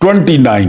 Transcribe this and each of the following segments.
29।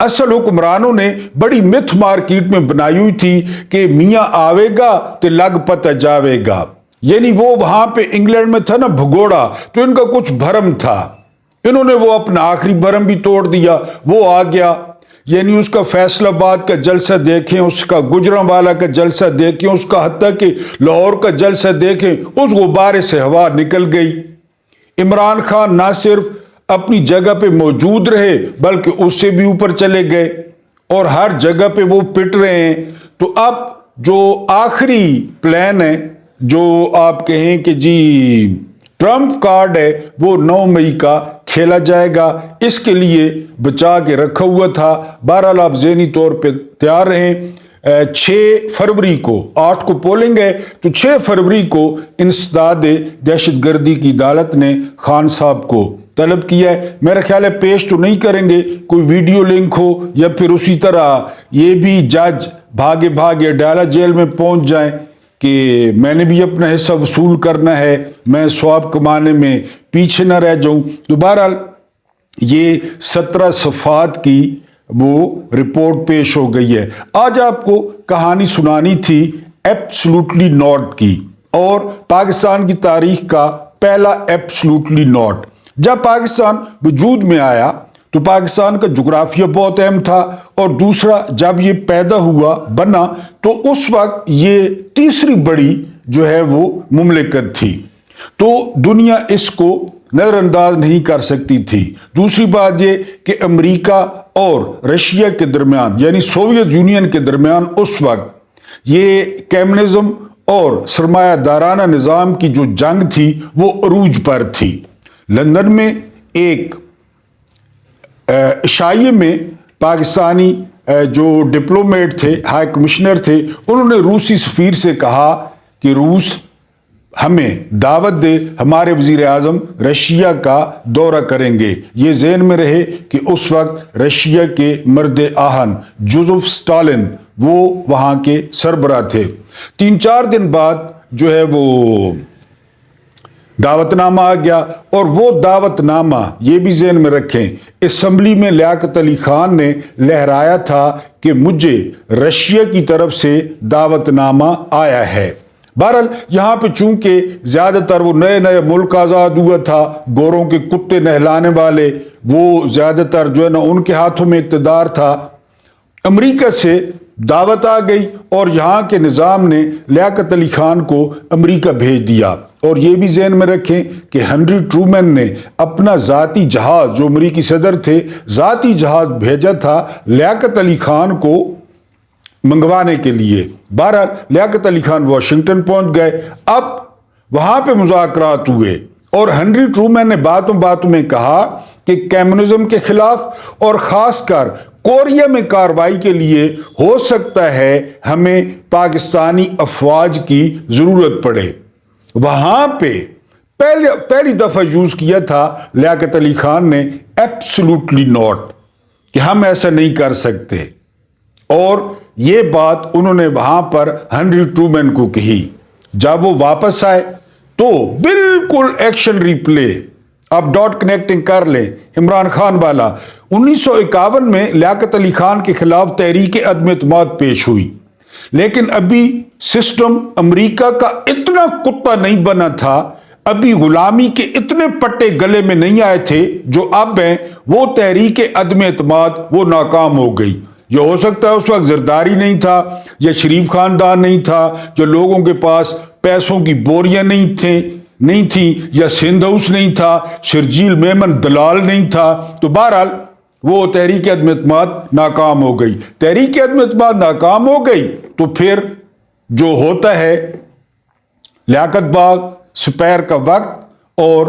اصل حکمرانوں نے بڑی متھ مارکیٹ میں بنائی ہوئی تھی کہ میاں آوے گا تو لگ پتہ جاوے گا، یعنی وہ وہاں پہ انگلینڈ میں تھا نا بھگوڑا، تو ان کا کچھ بھرم تھا، انہوں نے وہ اپنا آخری بھرم بھی توڑ دیا، وہ آ گیا، یعنی اس کا فیصل آباد کا جلسہ دیکھیں، اس کا گجرانوالہ کا جلسہ دیکھیں، اس کا حتیٰ کہ لاہور کا جلسہ دیکھیں، اس غبارے سے ہوا نکل گئی۔ عمران خان نہ صرف اپنی جگہ پہ موجود رہے بلکہ اس سے بھی اوپر چلے گئے اور ہر جگہ پہ وہ پٹ رہے ہیں۔ تو اب جو آخری پلان ہے، جو آپ کہیں کہ جی ٹرمپ کارڈ ہے، وہ 9 مئی کا کھیلا جائے گا، اس کے لیے بچا کے رکھا ہوا تھا۔ بہرحال آپ ذہنی طور پہ تیار رہیں۔ 6 فروری کو 8 کو پولنگ ہے، تو 6 فروری کو انسداد دہشت گردی کی عدالت نے خان صاحب کو طلب کیا ہے۔ میرا خیال ہے پیش تو نہیں کریں گے، کوئی ویڈیو لنک ہو یا پھر اسی طرح یہ بھی جج بھاگے بھاگے ڈالا جیل میں پہنچ جائیں کہ میں نے بھی اپنا حصہ وصول کرنا ہے، میں ثواب کمانے میں پیچھے نہ رہ جاؤں۔ تو بہرحال یہ 17 صفحات کی وہ رپورٹ پیش ہو گئی ہے۔ آج آپ کو کہانی سنانی تھی ایبسلوٹلی ناٹ کی، اور پاکستان کی تاریخ کا پہلا ایبسلوٹلی ناٹ۔ جب پاکستان وجود میں آیا تو پاکستان کا جغرافیہ بہت اہم تھا، اور دوسرا جب یہ پیدا ہوا بنا تو اس وقت یہ تیسری بڑی جو ہے وہ مملکت تھی، تو دنیا اس کو نظر انداز نہیں کر سکتی تھی۔ دوسری بات یہ کہ امریکہ اور رشیا کے درمیان، یعنی سوویت یونین کے درمیان اس وقت یہ کمیونزم اور سرمایہ دارانہ نظام کی جو جنگ تھی وہ عروج پر تھی۔ لندن میں ایک عشائیے میں پاکستانی جو ڈپلومیٹ تھے، ہائی کمشنر تھے، انہوں نے روسی سفیر سے کہا کہ روس ہمیں دعوت دے، ہمارے وزیر اعظم رشیا کا دورہ کریں گے۔ یہ ذہن میں رہے کہ اس وقت رشیا کے مرد آہن جوزف اسٹالن وہ وہاں کے سربراہ تھے۔ 3-4 دن بعد جو ہے وہ دعوت نامہ آ گیا، اور وہ دعوت نامہ یہ بھی ذہن میں رکھیں اسمبلی میں لیاقت علی خان نے لہرایا تھا کہ مجھے رشیا کی طرف سے دعوت نامہ آیا ہے۔ بہرحال یہاں پہ چونکہ زیادہ تر وہ نئے ملک آزاد ہوا تھا، گوروں کے کتے نہلانے والے وہ زیادہ تر جو ہے نا ان کے ہاتھوں میں اقتدار تھا، امریکہ سے دعوت آ گئی اور یہاں کے نظام نے لیاقت علی خان کو امریکہ بھیج دیا۔ اور یہ بھی ذہن میں رکھیں کہ ہنری ٹرومین نے اپنا ذاتی جہاز، جو امریکی صدر تھے، ذاتی جہاز بھیجا تھا لیاقت علی خان کو منگوانے کے لیے۔ بہرحال لیاقت علی خان واشنگٹن پہنچ گئے، اب وہاں پہ مذاکرات ہوئے، اور ہنری ٹرومین نے باتوں میں کہا کہ کمیونزم کے خلاف اور خاص کر کوریا میں کارروائی کے لیے ہو سکتا ہے ہمیں پاکستانی افواج کی ضرورت پڑے۔ وہاں پہ پہلی دفعہ یوز کیا تھا لیاقت علی خان نے ایبسلوٹلی ناٹ، کہ ہم ایسا نہیں کر سکتے، اور یہ بات انہوں نے وہاں پر ہنری ٹرومین کو کہی۔ جب وہ واپس آئے تو بالکل ایکشن ریپلے، اب ڈاٹ کنیکٹنگ کر لیں عمران خان والا۔ 1951 میں لیاقت علی خان کے خلاف تحریک عدم اعتماد پیش ہوئی، لیکن ابھی سسٹم امریکہ کا اتنا کتا نہیں بنا تھا، ابھی غلامی کے اتنے پٹے گلے میں نہیں آئے تھے جو اب ہیں۔ وہ تحریک عدم اعتماد وہ ناکام ہو گئی۔ یہ ہو سکتا ہے اس وقت زرداری نہیں تھا، یا شریف خاندان نہیں تھا، جو لوگوں کے پاس پیسوں کی بوریاں نہیں تھیں، یا سندھ ہاؤس نہیں تھا، شرجیل میمن دلال نہیں تھا، تو بہرحال وہ تحریک عدم اعتماد ناکام ہو گئی۔ تحریک عدم اعتماد ناکام ہو گئی تو پھر جو ہوتا ہے لیاقت باغ سپیر کا وقت، اور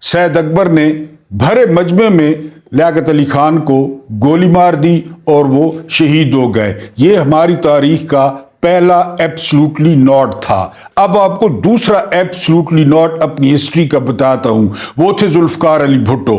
سید اکبر نے بھرے مجمع میں لیاقت علی خان کو گولی مار دی اور وہ شہید ہو گئے۔ یہ ہماری تاریخ کا پہلا ایبسلوٹلی ناٹ تھا۔ اب آپ کو دوسرا ایبسلوٹلی ناٹ اپنی ہسٹری کا بتاتا ہوں، وہ تھے ذوالفقار علی بھٹو۔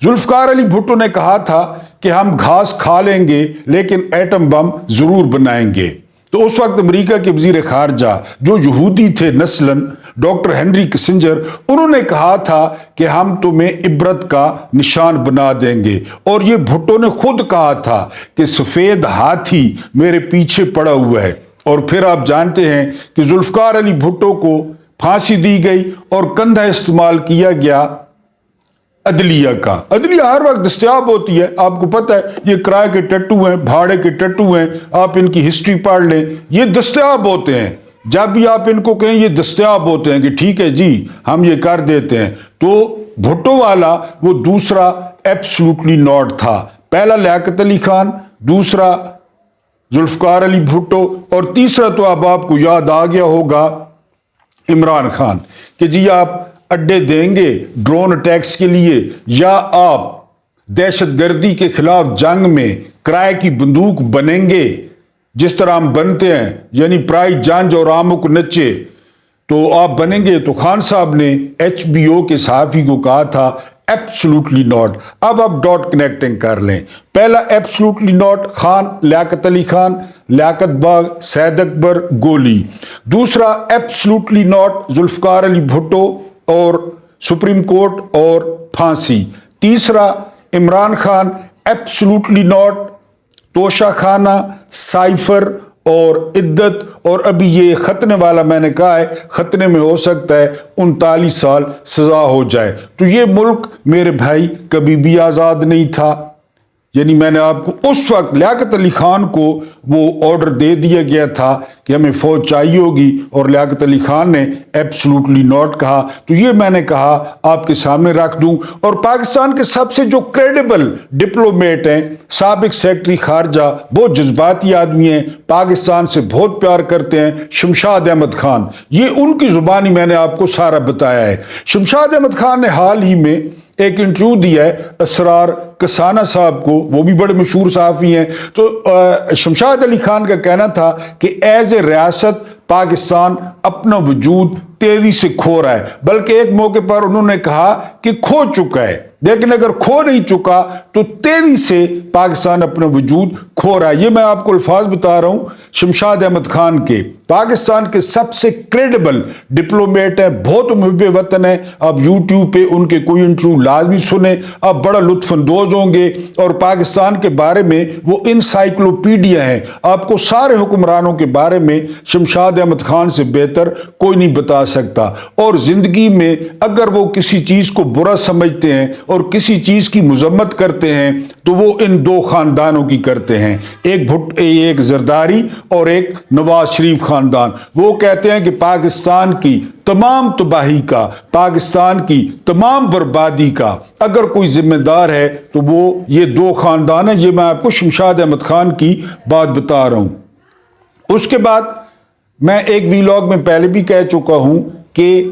ذوالفقار علی بھٹو نے کہا تھا کہ ہم گھاس کھا لیں گے لیکن ایٹم بم ضرور بنائیں گے۔ تو اس وقت امریکہ کے وزیر خارجہ جو یہودی تھے نسلاً ڈاکٹر ہنری کسنجر، انہوں نے کہا تھا کہ ہم تمہیں عبرت کا نشان بنا دیں گے، اور یہ بھٹو نے خود کہا تھا کہ سفید ہاتھی میرے پیچھے پڑا ہوا ہے۔ اور پھر آپ جانتے ہیں کہ ذوالفقار علی بھٹو کو پھانسی دی گئی اور کندھا استعمال کیا گیا عدلیہ کا۔ عدلیہ ہر وقت دستیاب ہوتی ہے، آپ کو پتہ ہے، یہ کرائے کے ٹٹو ہیں، بھاڑے کے ٹٹو ہیں، آپ ان کی ہسٹری پڑھ لیں، یہ دستیاب ہوتے ہیں۔ جب بھی آپ ان کو کہیں یہ دستیاب ہوتے ہیں کہ ٹھیک ہے جی ہم یہ کر دیتے ہیں۔ تو بھٹو والا وہ دوسرا ایبسلوٹلی ناٹ تھا، پہلا لیاقت علی خان، دوسرا ذوالفقار علی بھٹو، اور تیسرا تو اب آپ کو یاد آ گیا ہوگا عمران خان، کہ جی آپ اڈے دیں گے ڈرون اٹیکس کے لیے، یا آپ دہشت گردی کے خلاف جنگ میں کرائے کی بندوق بنیں گے جس طرح ہم بنتے ہیں، یعنی پرائی جانج اور آموں کو نچے، تو آپ بنیں گے۔ تو خان صاحب نے HBO کے صحافی کو کہا تھا ایبسلوٹلی ناٹ۔ اب آپ ڈاٹ کنیکٹنگ کر لیں، پہلا ایبسلوٹلی ناٹ خان، لیاقت علی خان، لیاقت باغ، سید اکبر، گولی۔ دوسرا ایبسلوٹلی ناٹ ذوالفقار علی بھٹو اور سپریم کورٹ اور پھانسی۔ تیسرا عمران خان، ایبسلوٹلی ناٹ توشہ خانہ، سائفر اور عدت، اور ابھی یہ ختنے والا میں نے کہا ہے ختنے میں ہو سکتا ہے 39 سال سزا ہو جائے۔ تو یہ ملک میرے بھائی کبھی بھی آزاد نہیں تھا، یعنی میں نے آپ کو اس وقت لیاقت علی خان کو وہ آرڈر دے دیا گیا تھا کہ ہمیں فوج چاہیے ہوگی، اور لیاقت علی خان نے ایبسلوٹلی ناٹ کہا۔ تو یہ میں نے کہا آپ کے سامنے رکھ دوں۔ اور پاکستان کے سب سے جو کریڈیبل ڈپلومیٹ ہیں، سابق سیکرٹری خارجہ، بہت جذباتی آدمی ہیں، پاکستان سے بہت پیار کرتے ہیں، شمشاد احمد خان، یہ ان کی زبانی میں نے آپ کو سارا بتایا ہے۔ شمشاد احمد خان نے حال ہی میں ایک انٹرویو دیا ہے اسرار کسانہ صاحب کو، وہ بھی بڑے مشہور صحافی ہیں۔ تو شمشاد علی خان کا کہنا تھا کہ ایز اے ریاست پاکستان اپنا وجود تیزی سے کھو رہا ہے، بلکہ ایک موقع پر انہوں نے کہا کہ کھو چکا ہے، لیکن اگر کھو نہیں چکا تو تیزی سے پاکستان اپنا وجود کھو رہا ہے۔ یہ میں آپ کو الفاظ بتا رہا ہوں شمشاد احمد خان کے، پاکستان کے سب سے کریڈیبل ڈپلومیٹ ہیں، بہت محب وطن ہیں۔ آپ یوٹیوب پہ ان کے کوئی انٹرویو لازمی سنیں، آپ بڑا لطف اندوز ہوں گے، اور پاکستان کے بارے میں وہ انسائکلوپیڈیا ہیں، آپ کو سارے حکمرانوں کے بارے میں شمشاد احمد خان سے بہتر کوئی نہیں بتا سکتا۔ اور زندگی میں اگر وہ کسی چیز کو برا سمجھتے ہیں اور کسی چیز کی مذمت کرتے ہیں تو وہ ان دو خاندانوں کی کرتے ہیں، ایک زرداری اور ایک نواز شریف خاندان۔ وہ کہتے ہیں کہ پاکستان کی تمام تباہی کا، پاکستان کی تمام بربادی کا اگر کوئی ذمہ دار ہے تو وہ یہ دو خاندان ہیں۔ یہ میں آپ کو شمشاد احمد خان کی بات بتا رہا ہوں۔ اس کے بعد میں ایک ویلاگ میں پہلے بھی کہہ چکا ہوں کہ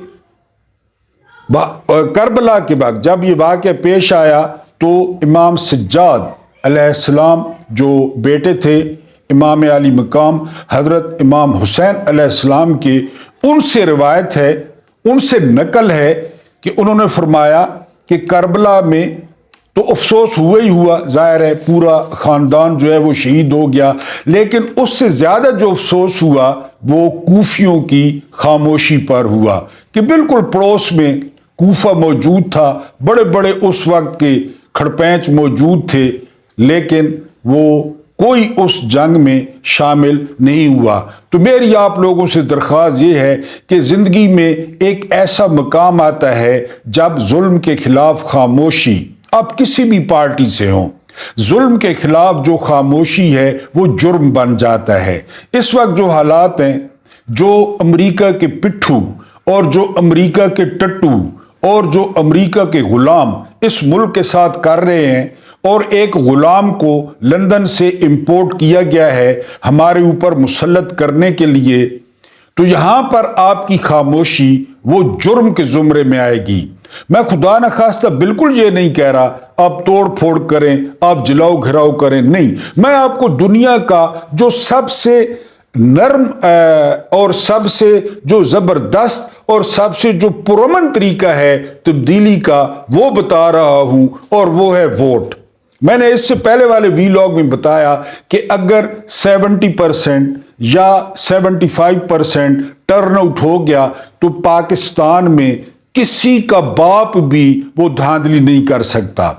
کربلا کے بعد جب یہ واقعہ پیش آیا تو امام سجاد علیہ السلام جو بیٹے تھے امام علی مقام حضرت امام حسین علیہ السلام کے، ان سے روایت ہے، ان سے نقل ہے کہ انہوں نے فرمایا کہ کربلا میں تو افسوس ہوا ہی ہوا، ظاہر ہے پورا خاندان جو ہے وہ شہید ہو گیا، لیکن اس سے زیادہ جو افسوس ہوا وہ کوفیوں کی خاموشی پر ہوا، کہ بالکل پڑوس میں کوفہ موجود تھا، بڑے بڑے اس وقت کے کھڑپینچ موجود تھے، لیکن وہ کوئی اس جنگ میں شامل نہیں ہوا۔ تو میری آپ لوگوں سے درخواست یہ ہے کہ زندگی میں ایک ایسا مقام آتا ہے جب ظلم کے خلاف خاموشی، آپ کسی بھی پارٹی سے ہوں، ظلم کے خلاف جو خاموشی ہے وہ جرم بن جاتا ہے۔ اس وقت جو حالات ہیں، جو امریکہ کے پٹھو اور جو امریکہ کے ٹٹو اور جو امریکہ کے غلام اس ملک کے ساتھ کر رہے ہیں، اور ایک غلام کو لندن سے امپورٹ کیا گیا ہے ہمارے اوپر مسلط کرنے کے لیے، تو یہاں پر آپ کی خاموشی وہ جرم کے زمرے میں آئے گی۔ میں خدا نخواستہ بالکل یہ نہیں کہہ رہا آپ توڑ پھوڑ کریں، آپ جلاؤ گھراؤ کریں، نہیں، میں آپ کو دنیا کا جو سب سے نرم اور سب سے جو زبردست اور سب سے جو پرامن طریقہ ہے تبدیلی کا وہ بتا رہا ہوں، اور وہ ہے ووٹ۔ میں نے اس سے پہلے والے ویلاگ میں بتایا کہ اگر 70% یا 75% ٹرن آؤٹ ہو گیا تو پاکستان میں کسی کا باپ بھی وہ دھاندلی نہیں کر سکتا۔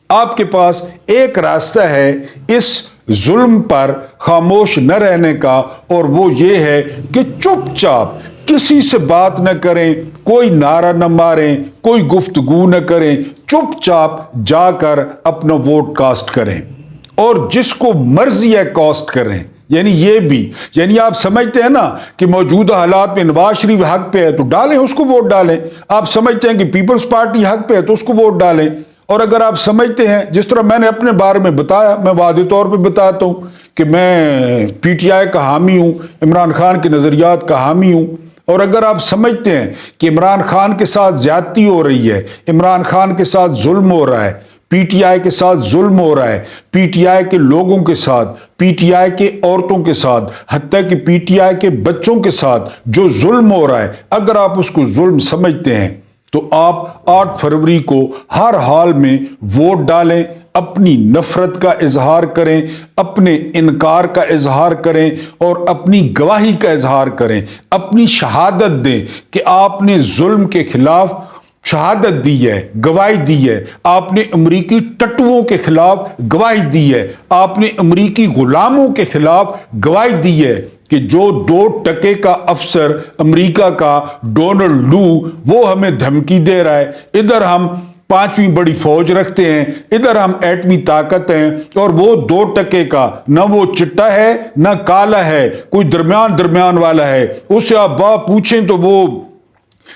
آپ کے پاس ایک راستہ ہے اس ظلم پر خاموش نہ رہنے کا، اور وہ یہ ہے کہ چپ چاپ کسی سے بات نہ کریں، کوئی نعرہ نہ ماریں، کوئی گفتگو نہ کریں، چپ چاپ جا کر اپنا ووٹ کاسٹ کریں، اور جس کو مرضی ہے کاسٹ کریں۔ یہ بھی آپ سمجھتے ہیں نا کہ موجودہ حالات میں نواز شریف حق پہ ہے تو ڈالیں، اس کو ووٹ ڈالیں۔ آپ سمجھتے ہیں کہ پیپلز پارٹی حق پہ ہے تو اس کو ووٹ ڈالیں۔ اور اگر آپ سمجھتے ہیں، جس طرح میں نے اپنے بارے میں بتایا، میں واضح طور پہ بتاتا ہوں کہ میں پی ٹی آئی کا حامی ہوں، عمران خان کے نظریات کا حامی ہوں، اور اگر آپ سمجھتے ہیں کہ عمران خان کے ساتھ زیادتی ہو رہی ہے، عمران خان کے ساتھ ظلم ہو رہا ہے، پی ٹی آئی کے ساتھ ظلم ہو رہا ہے، پی ٹی آئی کے لوگوں کے ساتھ، پی ٹی آئی کے عورتوں کے ساتھ، حتیٰ کہ پی ٹی آئی کے بچوں کے ساتھ جو ظلم ہو رہا ہے، اگر آپ اس کو ظلم سمجھتے ہیں تو آپ 8 فروری کو ہر حال میں ووٹ ڈالیں، اپنی نفرت کا اظہار کریں، اپنے انکار کا اظہار کریں، اور اپنی گواہی کا اظہار کریں، اپنی شہادت دیں کہ آپ نے ظلم کے خلاف شہادت دی ہے، گواہی دی ہے، آپ نے امریکی ٹٹوؤں کے خلاف گواہی دی ہے، آپ نے امریکی غلاموں کے خلاف گواہی دی ہے کہ جو 2 ٹکے کا افسر امریکہ کا ڈونلڈ لو وہ ہمیں دھمکی دے رہا ہے، ادھر ہم 5ویں بڑی فوج رکھتے ہیں، ادھر ہم ایٹمی طاقت ہیں، اور وہ 2 ٹکے کا نہ وہ چٹا ہے نہ کالا ہے، کوئی درمیان والا ہے۔ اس سے آپ باپ پوچھیں تو وہ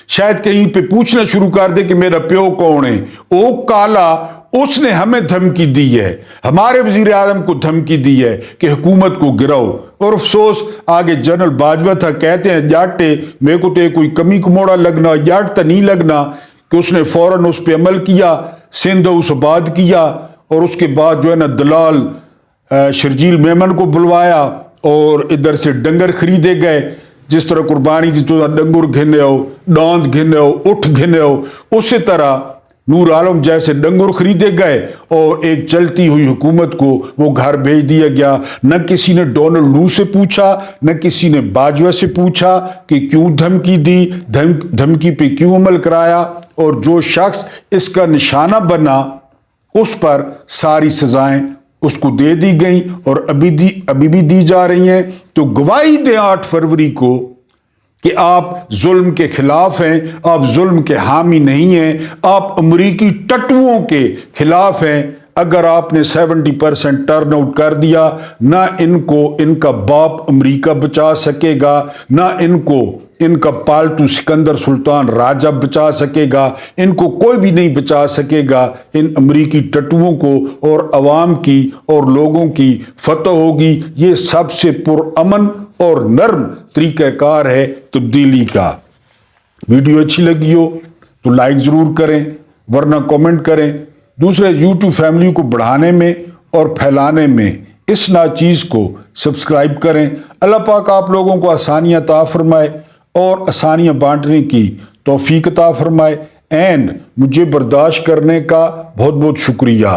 شاید کہیں پہ پوچھنا شروع کر دے کہ میرا پیو کون ہے۔ او کالا، اس نے ہمیں دھمکی دی ہے، ہمارے وزیر اعظم کو دھمکی دی ہے کہ حکومت کو گراؤ، اور افسوس آگے جنرل باجوہ تھا کہتے ہیں جاٹے میرے کو تے کوئی کمی کموڑا لگنا، جاٹ تا نہیں لگنا، کہ اس نے فوراً اس پہ عمل کیا، سندھ اس آباد کیا، اور اس کے بعد جو ہے نا دلال شرجیل میمن کو بلوایا اور ادھر سے ڈنگر خریدے گئے، جس طرح قربانی تھی تو ڈنگر گھنے ہو، ڈاند گھنے ہو، اٹھ گھنے ہو، اسی طرح نور عالم جیسے ڈنگر خریدے گئے اور ایک چلتی ہوئی حکومت کو وہ گھر بھیج دیا گیا۔ نہ کسی نے ڈونلڈ لو سے پوچھا، نہ کسی نے باجوہ سے پوچھا کہ کیوں دھمکی دی، دھمکی پہ کیوں عمل کرایا، اور جو شخص اس کا نشانہ بنا اس پر ساری سزائیں اس کو دے دی گئیں، اور ابھی بھی دی جا رہی ہیں۔ تو گواہی دیں 8 فروری کو کہ آپ ظلم کے خلاف ہیں، آپ ظلم کے حامی نہیں ہیں، آپ امریکی ٹٹوؤں کے خلاف ہیں۔ اگر آپ نے 70% ٹرن آؤٹ کر دیا، نہ ان کو ان کا باپ امریکہ بچا سکے گا، نہ ان کا پالتو سکندر سلطان راجہ بچا سکے گا، ان کو کوئی بھی نہیں بچا سکے گا۔ ان امریکی ٹٹوؤں کو اور عوام کی اور لوگوں کی فتح ہوگی۔ یہ سب سے پرامن اور نرم طریقہ کار ہے تبدیلی کا۔ ویڈیو اچھی لگی ہو تو لائک ضرور کریں، ورنہ کومنٹ کریں۔ دوسرے یوٹیوب فیملی کو بڑھانے میں اور پھیلانے میں اس ناچیز کو سبسکرائب کریں۔ اللہ پاک آپ لوگوں کو آسانیاں عطا فرمائے اور آسانیاں بانٹنے کی توفیق عطا فرمائے، اینڈ مجھے برداشت کرنے کا بہت بہت شکریہ۔